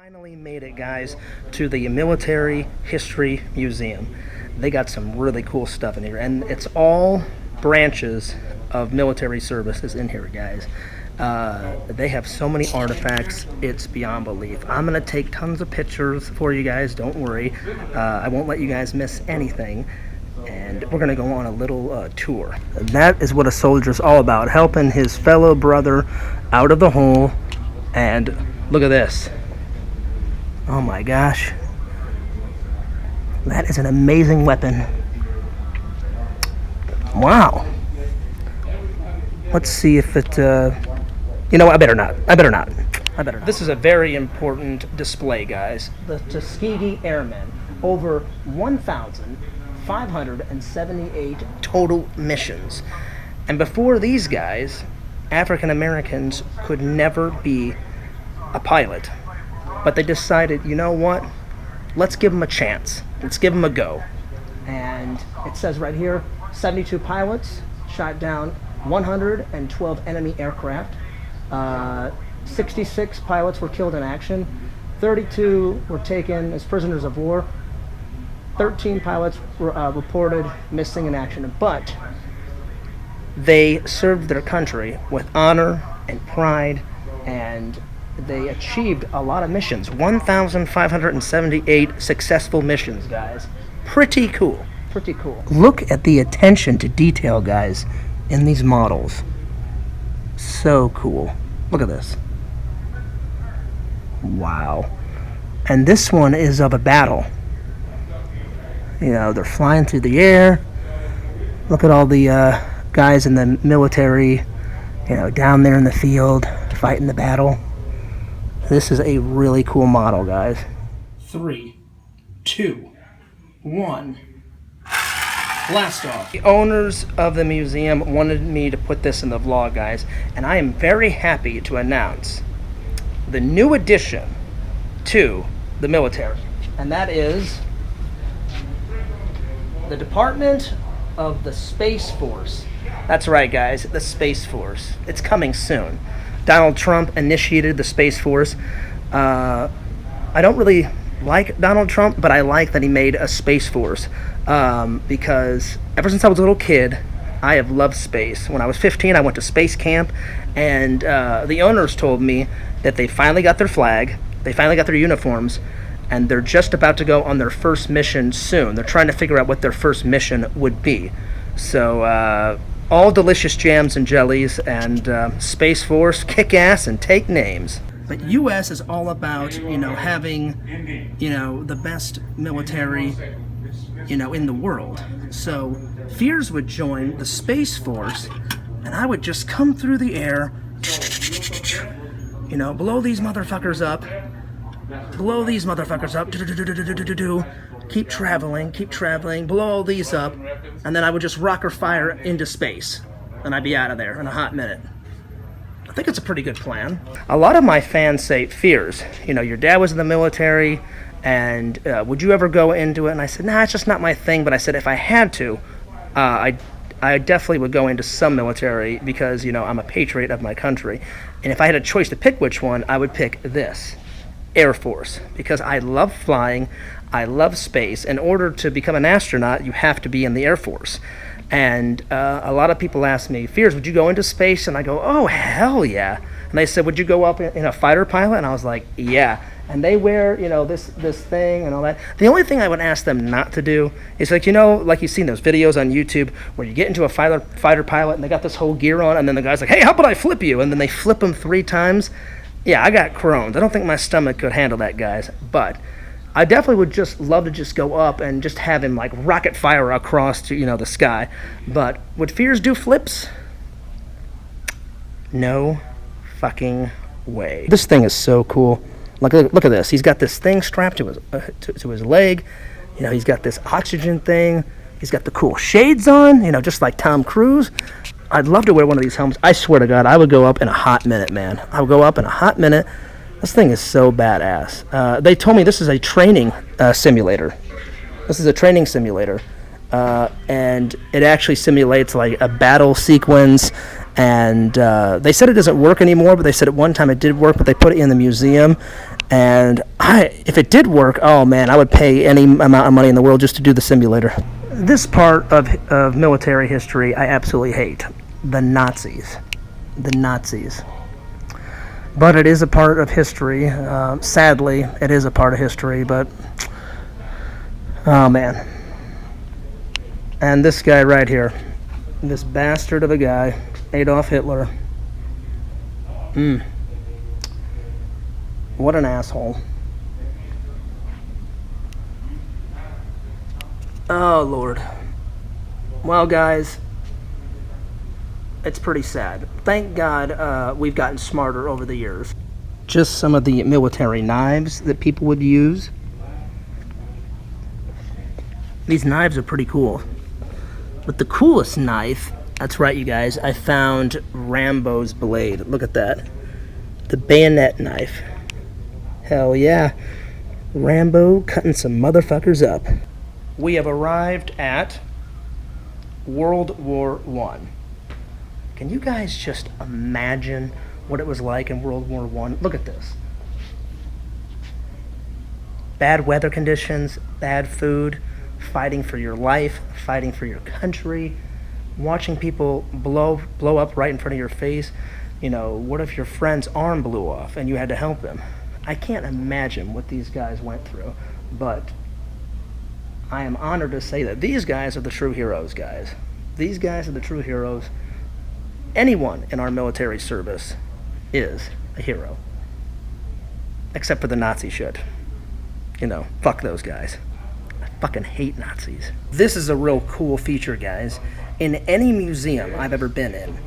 Finally made it, guys, to the Military History Museum. They got some really cool stuff in here, and it's all branches of military services in here, guys. They have so many artifacts, it's beyond belief. I'm going to take tons of pictures for you guys, don't worry. I won't let you guys miss anything. And we're going to go on a little tour. That is what a soldier's all about, helping his fellow brother out of the hole. And look at this. Oh my gosh. That is an amazing weapon. Wow. Let's see if it, you know, I better not. This is a very important display, guys. The Tuskegee Airmen. Over 1,578 total missions. And before these guys, African Americans could never be a pilot. But they decided, you know what? Let's give them a chance. Let's give them a go. And it says right here, 72 pilots shot down 112 enemy aircraft. 66 pilots were killed in action. 32 were taken as prisoners of war. 13 pilots were reported missing in action. But they served their country with honor and pride, and they achieved a lot of missions. 1,578 successful missions, guys. Pretty cool. Pretty cool. Look at the attention to detail, guys, in these models. So cool. Look at this. Wow. And this one is of a battle. You know, they're flying through the air. Look at all the guys in the military, you know, down there in the field, fighting the battle. This is a really cool model, guys. 3, 2, 1. Blast off. The owners of the museum wanted me to put this in the vlog, guys, and I am very happy to announce the new addition to the military, and that is the Department of the Space Force. That's right, guys, the Space Force. It's coming soon. Donald Trump initiated the Space Force. I don't really like Donald Trump, but I like that he made a Space Force because ever since I was a little kid, I have loved space. When I was 15, I went to space camp, and the owners told me that they finally got their flag, they finally got their uniforms, and they're just about to go on their first mission soon. They're trying to figure out what their first mission would be. So, all delicious jams and jellies, and Space Force, kick ass and take names. But U.S. is all about, you know, having, you know, the best military, you know, in the world. So Fears would join the Space Force, and I would just come through the air, you know, blow these motherfuckers up, keep traveling, blow all these up, and then I would just rocket fire into space, and I'd be out of there in a hot minute. I think it's a pretty good plan. A lot of my fans say, Fears, you know, your dad was in the military, and would you ever go into it? And I said, nah, it's just not my thing, but I said if I had to, I definitely would go into some military because, you know, I'm a patriot of my country. And if I had a choice to pick which one, I would pick this, Air Force, because I love flying, I love space. In order to become an astronaut, you have to be in the Air Force. And a lot of people ask me, Fears, would you go into space? And I go, oh, hell yeah. And they said, would you go up in a fighter pilot? And I was like, yeah. And they wear, you know, this thing and all that. The only thing I would ask them not to do is, like, you know, like you've seen those videos on YouTube where you get into a fighter pilot and they got this whole gear on, and then the guy's like, hey, how about I flip you? And then they flip them 3 times. Yeah, I got Crohn's. I don't think my stomach could handle that, guys. But I definitely would just love to just go up and just have him like rocket fire across to, you know, the sky. But would Fears do flips? No fucking way. This thing is so cool. Look at this. He's got this thing strapped to his leg. You know, he's got this oxygen thing. He's got the cool shades on, you know, just like Tom Cruise. I'd love to wear one of these helmets. I swear to God, I would go up in a hot minute, man. I would go up in a hot minute. This thing is so badass. They told me this is a training simulator. This is a training simulator. And it actually simulates like a battle sequence And they said it doesn't work anymore, but they said at one time it did work, but they put it in the museum. And if it did work, oh man, I would pay any amount of money in the world just to do the simulator. This part of military history I absolutely hate. The Nazis. The Nazis. But it is a part of history. Sadly, it is a part of history, but oh man. And this guy right here, this bastard of a guy, Adolf Hitler. What an asshole. Oh, Lord. Well, guys, it's pretty sad. Thank God we've gotten smarter over the years. Just some of the military knives that people would use. These knives are pretty cool. But the coolest knife, that's right, you guys, I found Rambo's blade. Look at that. The bayonet knife. Hell yeah. Rambo cutting some motherfuckers up. We have arrived at World War I. Can you guys just imagine what it was like in World War I? Look at this. Bad weather conditions, bad food, fighting for your life, fighting for your country, watching people blow up right in front of your face. You know, what if your friend's arm blew off and you had to help him? I can't imagine what these guys went through, but I am honored to say that these guys are the true heroes, guys. These guys are the true heroes. Anyone in our military service is a hero. Except for the Nazi shit. You know, fuck those guys. I fucking hate Nazis. This is a real cool feature, guys. In any museum I've ever been in,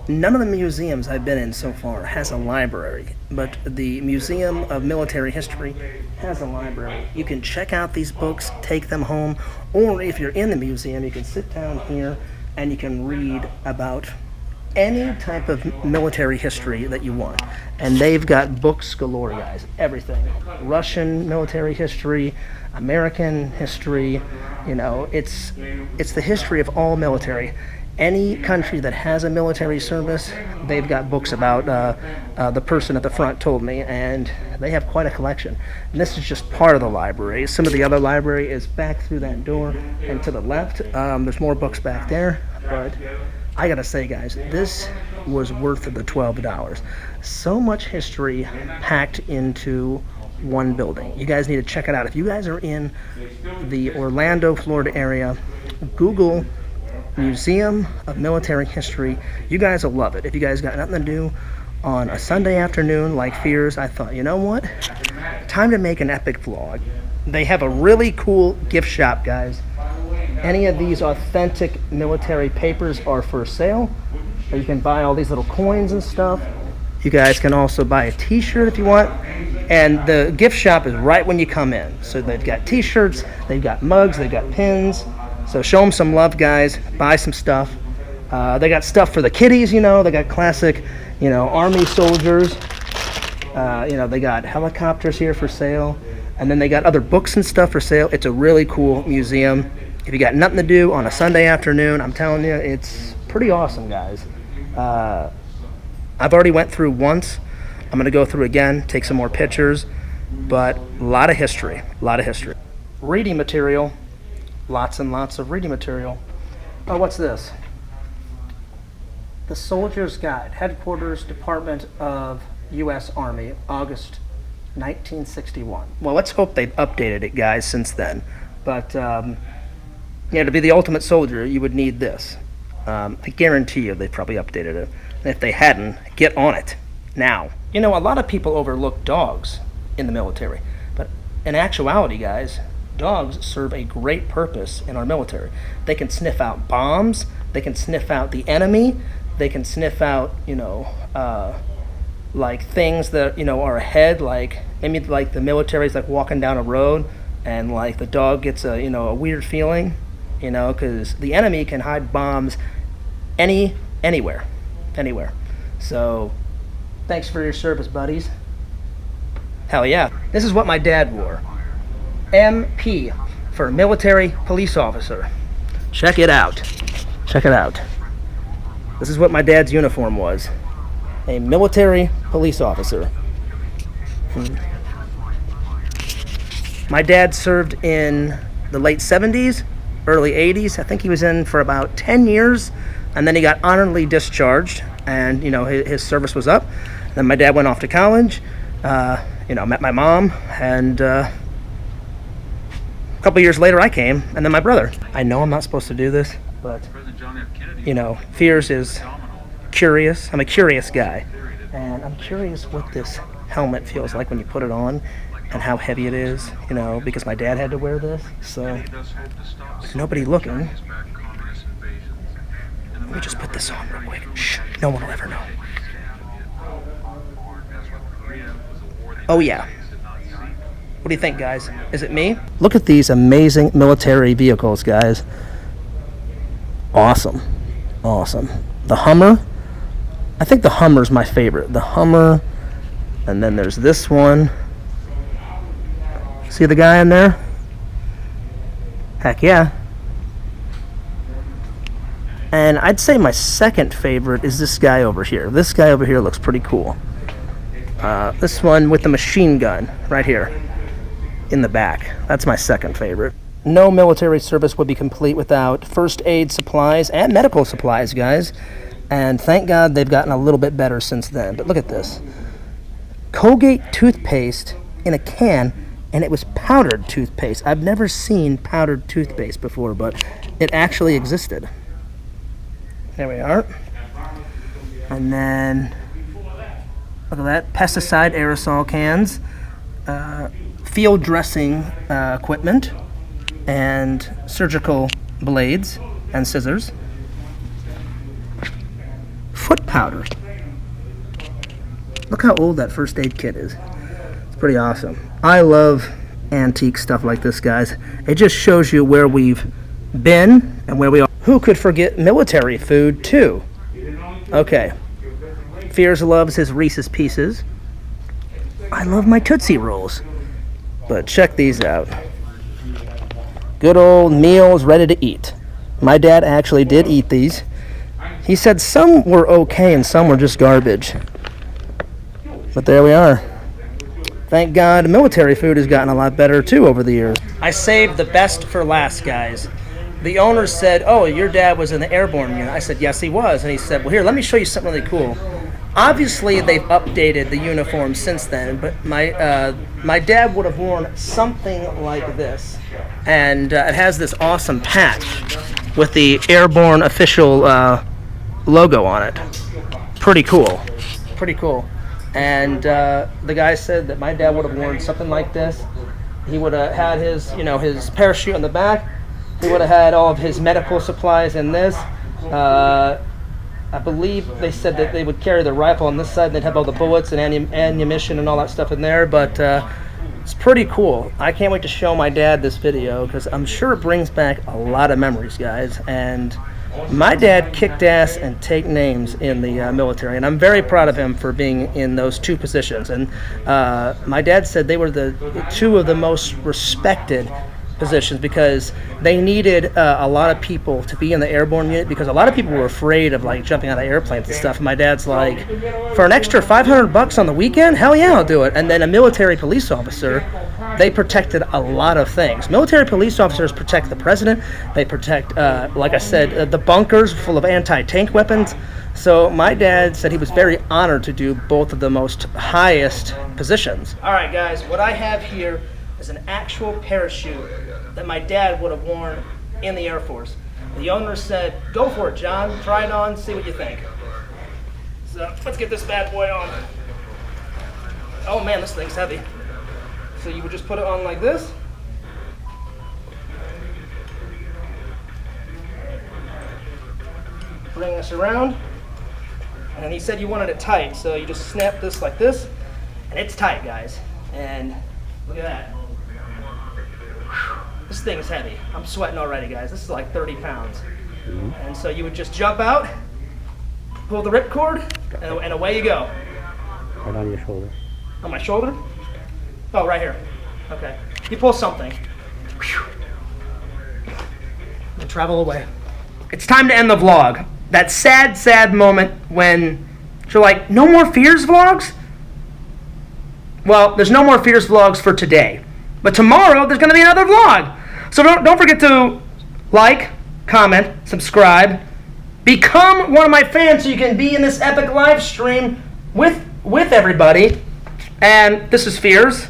none of the museums I've been in so far has a library, but the Museum of Military History has a library. You can check out these books, take them home, or if you're in the museum, you can sit down here and you can read about any type of military history that you want. And they've got books galore, guys. Everything. Russian military history, American history, you know, it's the history of all military. Any country that has a military service, they've got books about. The person at the front told me, and they have quite a collection. And this is just part of the library. Some of the other library is back through that door and to the left. There's more books back there, but I gotta say, guys, this was worth the $12. So much history packed into one building. You guys need to check it out. If you guys are in the Orlando, Florida area, Google Museum of Military History. You guys will love it. If you guys got nothing to do on a Sunday afternoon like Fears, I thought, you know what? Time to make an epic vlog. They have a really cool gift shop, guys. Any of these authentic military papers are for sale. Or you can buy all these little coins and stuff. You guys can also buy a t-shirt if you want. And the gift shop is right when you come in. So they've got t-shirts, they've got mugs, they've got pins. So show them some love, guys. Buy some stuff. They got stuff for the kiddies, you know. They got classic, you know, Army soldiers. You know, they got helicopters here for sale. And then they got other books and stuff for sale. It's a really cool museum. If you got nothing to do on a Sunday afternoon, I'm telling you, it's pretty awesome, guys. I've already went through once. I'm going to go through again, take some more pictures. But a lot of history, a lot of history. Reading material. Lots and lots of reading material. Oh, what's this? The Soldier's Guide, Headquarters, Department of U.S. Army, August 1961. Well, let's hope they've updated it, guys, since then. But, yeah, to be the ultimate soldier, you would need this. I guarantee you they probably updated it. And if they hadn't, get on it now. You know, a lot of people overlook dogs in the military. But in actuality, guys, dogs serve a great purpose in our military. They can sniff out bombs. They can sniff out the enemy. They can sniff out, you know, like things that, you know, are ahead. Like maybe like the military's like walking down a road, and like the dog gets a, you know, a weird feeling, you know, because the enemy can hide bombs anywhere. So, thanks for your service, buddies. Hell yeah. This is what my dad wore. MP for military police officer. Check it out. Check it out. This is what my dad's uniform was. A military police officer. My dad served in the late 70s, early 80s. I think he was in for about 10 years, and then he got honorably discharged, and his service was up. Then my dad went off to college, met my mom, and a couple years later I came, and then my brother. I know I'm not supposed to do this, but Fears is curious. I'm a curious guy, and I'm curious what this helmet feels like when you put it on, and how heavy it is, because my dad had to wear this, so there's nobody looking. Let me just put this on real quick. Shh, no one will ever know. Oh yeah. What do you think, guys? Is it me? Look at these amazing military vehicles, guys. Awesome. Awesome. The Hummer. I think the Hummer's my favorite. The Hummer. And then there's this one. See the guy in there? Heck yeah. And I'd say my second favorite is this guy over here. This guy over here looks pretty cool. This one with the machine gun right here in the back. That's my second favorite. No military service would be complete without first aid supplies and medical supplies, guys. And thank God they've gotten a little bit better since then. But look at this. Colgate toothpaste in a can, and it was powdered toothpaste. I've never seen powdered toothpaste before, but it actually existed. There we are. And then, look at that, pesticide aerosol cans, field dressing equipment, and surgical blades and scissors. Foot powder. Look how old that first aid kit is. It's pretty awesome. I love antique stuff like this, guys. It just shows you where we've been and where we are. Who could forget military food, too? Okay. Fears loves his Reese's Pieces. I love my Tootsie Rolls. But check these out. Good old meals ready to eat. My dad actually did eat these. He said some were okay and some were just garbage. But there we are. Thank God military food has gotten a lot better too over the years. I saved the best for last, guys. The owner said, "Oh, your dad was in the airborne unit." I said, "Yes, he was." And he said, "Well, here, let me show you something really cool." Obviously, they've updated the uniform since then, but my dad would have worn something like this. And it has this awesome patch with the airborne official logo on it. Pretty cool. Pretty cool. And the guy said that my dad would have worn something like this. He would have had his, his parachute on the back. He would have had all of his medical supplies in this. I believe they said that they would carry the rifle on this side, and they'd have all the bullets and ammunition and all that stuff in there, but it's pretty cool. I can't wait to show my dad this video, because I'm sure it brings back a lot of memories, guys. And my dad kicked ass and take names in the military, and I'm very proud of him for being in those two positions. And my dad said they were the two of the most respected positions, because they needed a lot of people to be in the airborne unit, because a lot of people were afraid of jumping out of airplanes and stuff. And my dad's like, for an extra $500 on the weekend, hell yeah, I'll do it. And then a military police officer, they protected a lot of things. Military police officers protect the president. They protect, like I said, the bunkers full of anti-tank weapons. So my dad said he was very honored to do both of the most highest positions. All right, guys, what I have here is an actual parachute that my dad would have worn in the Air Force. The owner said, "Go for it, John. Try it on, see what you think." So let's get this bad boy on. Oh man, this thing's heavy. So you would just put it on like this. Bring this around. And then he said you wanted it tight, so you just snap this like this, and it's tight, guys. And look at that. This thing is heavy. I'm sweating already, guys. This is like 30 pounds. Mm-hmm. And so you would just jump out, pull the ripcord, and away you go. Right on your shoulder. On my shoulder? Oh, right here. Okay. You pull something. And travel away. It's time to end the vlog. that sad, sad moment when you're like, no more Fears vlogs? Well, there's no more Fears vlogs for today. But tomorrow, there's going to be another vlog. So don't forget to like, comment, subscribe, become one of my fans so you can be in this epic live stream with everybody. And this is Fears.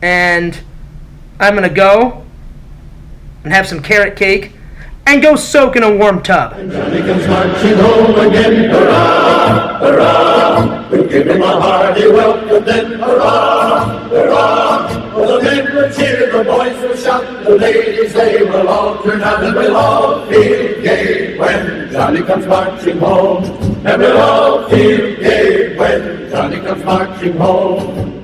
And I'm going to go and have some carrot cake and go soak in a warm tub. And Johnny comes marching home again, hurrah, hurrah. We'll give him a hearty welcome then, hurrah, hurrah. Well, the men will cheer, the boys will shout, the ladies they will all turn out, and we'll all feel gay when Johnny comes marching home. And we'll all feel gay when Johnny comes marching home.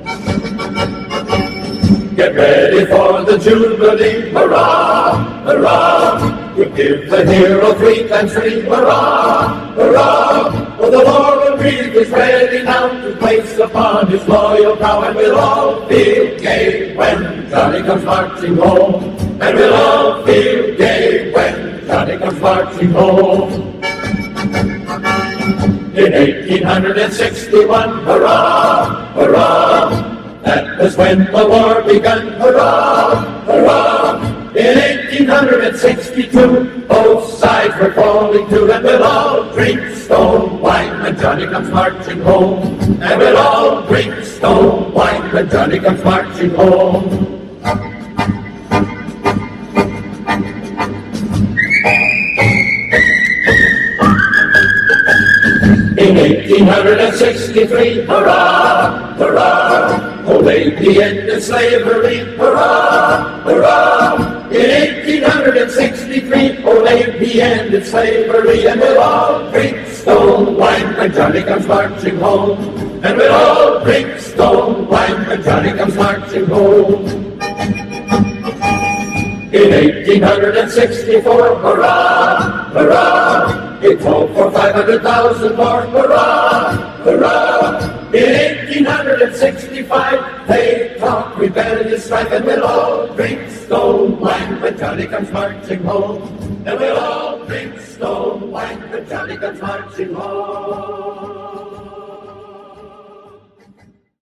Get ready for the Jubilee, hurrah, hurrah. We'll give the hero 3 times 3, hurrah, hurrah. For the laurel wreath is ready now to place upon his loyal brow, and we'll all feel gay when Johnny comes marching home. And we'll all feel gay when Johnny comes marching home. In 1861, hurrah, hurrah. That was when the war begun, hurrah, hurrah. In 1862, both sides were falling to, and we'll all drink stone wine when Johnny comes marching home. And we'll all drink stone wine when Johnny comes marching home. In 1863, hurrah, hurrah. Old lady ended slavery, hurrah, hurrah. In 1863, old lady ended slavery, and we'll all drink stone wine when Johnny comes marching home. And we'll all drink stone wine when Johnny comes marching home. In 1864, hurrah, hurrah. It told for 500,000 more, hurrah, hurrah. In 1865, they talk rebellious strife, and we'll all drink stone wine when Johnny comes marching home. And we'll all drink stone wine when Johnny comes marching home.